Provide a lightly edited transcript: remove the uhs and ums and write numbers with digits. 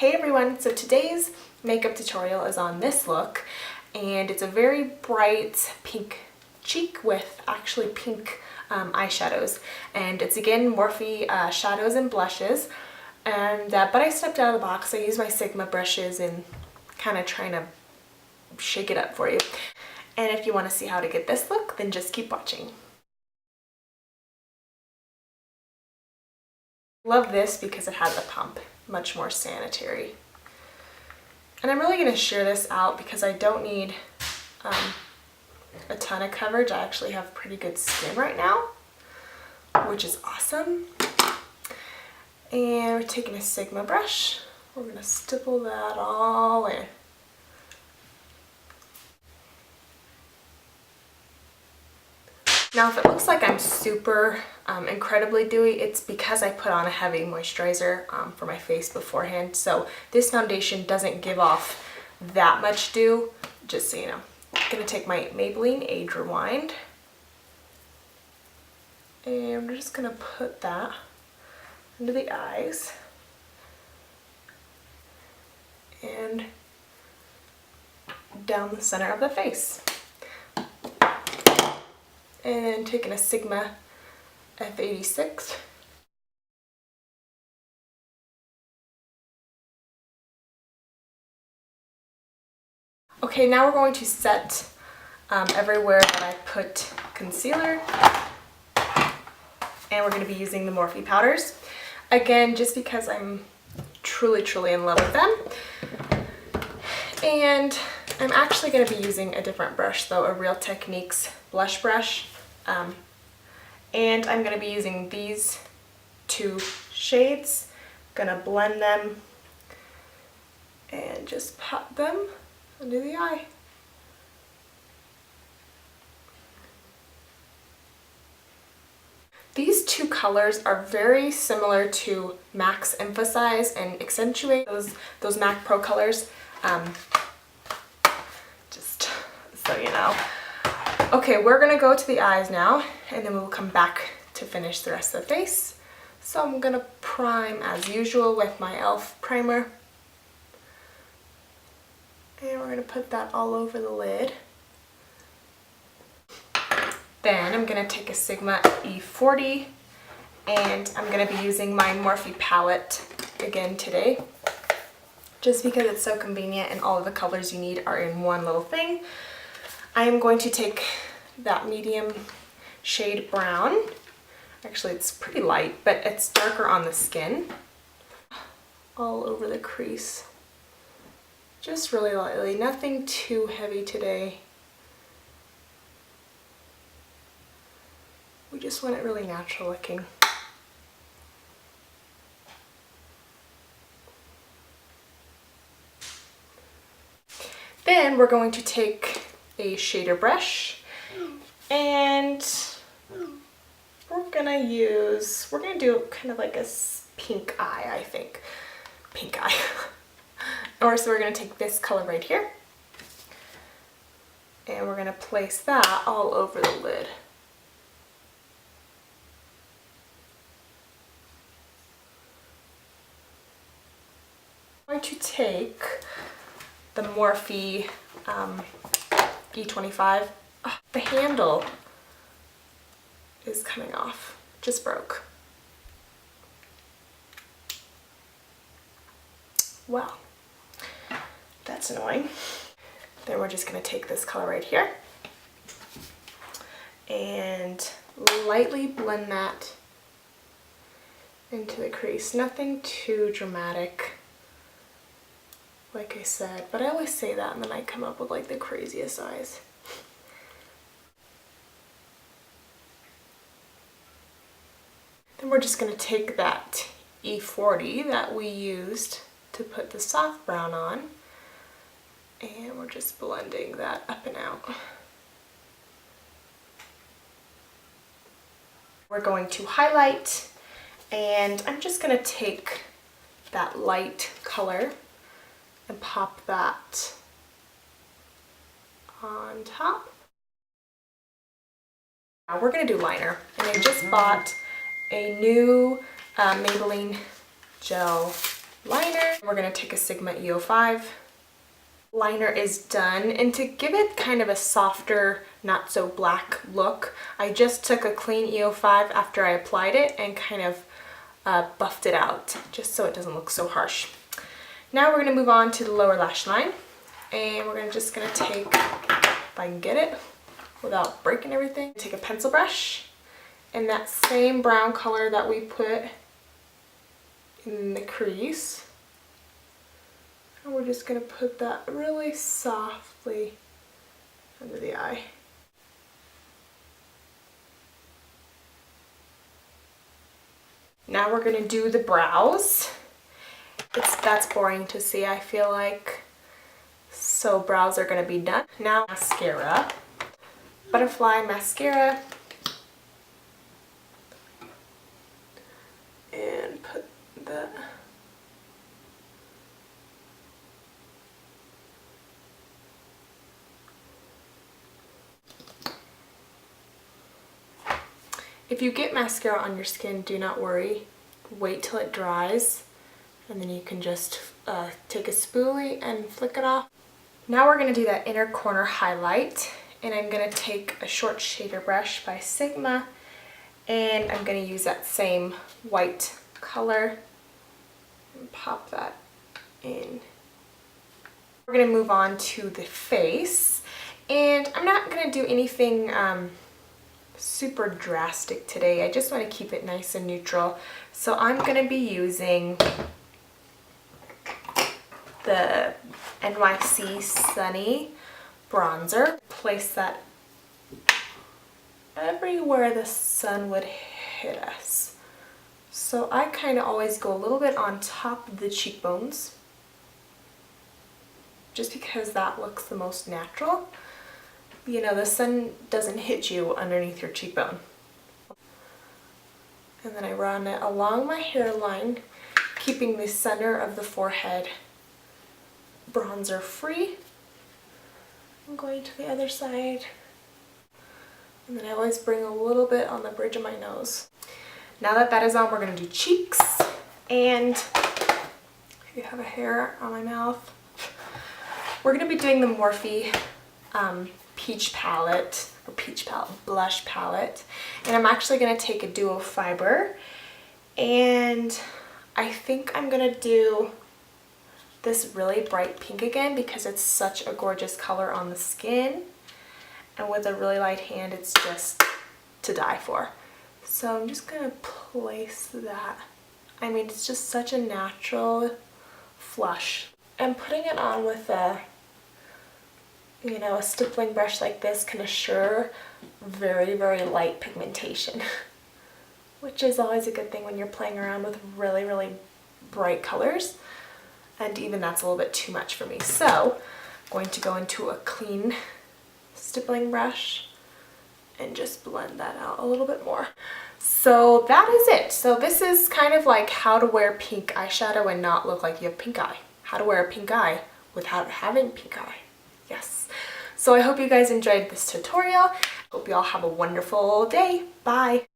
Hey everyone, so today's makeup tutorial is on this look, and it's a very bright pink cheek with actually pink eyeshadows, and it's again Morphe shadows and blushes, and but I stepped out of the box. I used my Sigma brushes and kind of trying to shake it up for you. And if you want to see how to get this look, then just keep watching. Love this because it has a pump, much more sanitary. And I'm really going to shear this out because I don't need a ton of coverage. I actually have pretty good skin right now, which is awesome. And we're taking a Sigma brush. We're going to stipple that all in. Now if it looks like I'm super incredibly dewy, it's because I put on a heavy moisturizer for my face beforehand. So this foundation doesn't give off that much dew, just so you know. I'm going to take my Maybelline Age Rewind, and we're just going to put that under the eyes and down the center of the face. And then taking a Sigma F86. Okay, now we're going to set everywhere that I put concealer, and we're going to be using the Morphe powders. Again, just because I'm truly in love with them. And I'm actually going to be using a different brush though, a Real Techniques blush brush. And I'm going to be using these two shades. I'm going to blend them and just pop them under the eye. These two colors are very similar to MAC's Emphasize and Accentuate, those MAC Pro colors. Just so you know. Okay, we're gonna go to the eyes now, and then we'll come back to finish the rest of the face. So I'm gonna prime as usual with my e.l.f. primer. And we're gonna put that all over the lid. Then I'm gonna take a Sigma E40, and I'm gonna be using my Morphe palette again today, just because it's so convenient and all of the colors you need are in one little thing. I am going to take that medium shade brown. Actually, it's pretty light, but it's darker on the skin. All over the crease. Just really lightly, nothing too heavy today. We just want it really natural looking. Then we're going to take a shader brush, and we're gonna do kind of like a pink eye, I think. Pink eye. Or so we're gonna take this color right here, and we're gonna place that all over the lid. I'm going to take the Morphe E25. Oh, the handle is coming off, just broke. Well, that's annoying. Then we're just gonna take this color right here and lightly blend that into the crease. Nothing too dramatic, like I said, but I always say that and then I come up with like the craziest eyes. Then we're just going to take that E40 that we used to put the soft brown on, and we're just blending that up and out. We're going to highlight, and I'm just going to take that light color and pop that on top. Now we're going to do liner, and I just bought a new Maybelline gel liner. We're gonna take a Sigma EO5. Liner is done, and to give it kind of a softer, not so black look, I just took a clean EO5 after I applied it and kind of buffed it out just so it doesn't look so harsh. Now we're going to move on to the lower lash line, and we're just going to take, if I can get it without breaking everything, take a pencil brush in that same brown color that we put in the crease. And we're just going to put that really softly under the eye. Now we're going to do the brows. That's boring to see, I feel like. So brows are going to be done. Now mascara. Butterfly mascara. And put that. If you get mascara on your skin, do not worry. Wait till it dries, and then you can just take a spoolie and flick it off. Now we're going to do that inner corner highlight, and I'm going to take a short shader brush by Sigma, and I'm going to use that same white color and pop that in. We're going to move on to the face, and I'm not going to do anything super drastic today. I just want to keep it nice and neutral. So I'm going to be using the NYC Sunny bronzer. Place that everywhere the sun would hit us. So I kind of always go a little bit on top of the cheekbones, just because that looks the most natural. You know, the sun doesn't hit you underneath your cheekbone. And then I run it along my hairline, keeping the center of the forehead bronzer free. I'm going to the other side. And then I always bring a little bit on the bridge of my nose. Now that that is on, we're going to do cheeks. And if you have a hair on my mouth, we're going to be doing the Morphe blush palette, and I'm actually going to take a duo fiber, and I think I'm going to do this really bright pink again because it's such a gorgeous color on the skin, and with a really light hand it's just to die for. So I'm just going to place that. I mean, it's just such a natural flush, and putting it on with a stippling brush like this can assure very, very light pigmentation, which is always a good thing when you're playing around with really, really bright colors. And even that's a little bit too much for me. So I'm going to go into a clean stippling brush and just blend that out a little bit more. So that is it. So this is kind of like how to wear pink eyeshadow and not look like you have pink eye. How to wear a pink eye without having pink eye. Yes. So I hope you guys enjoyed this tutorial. Hope you all have a wonderful day. Bye.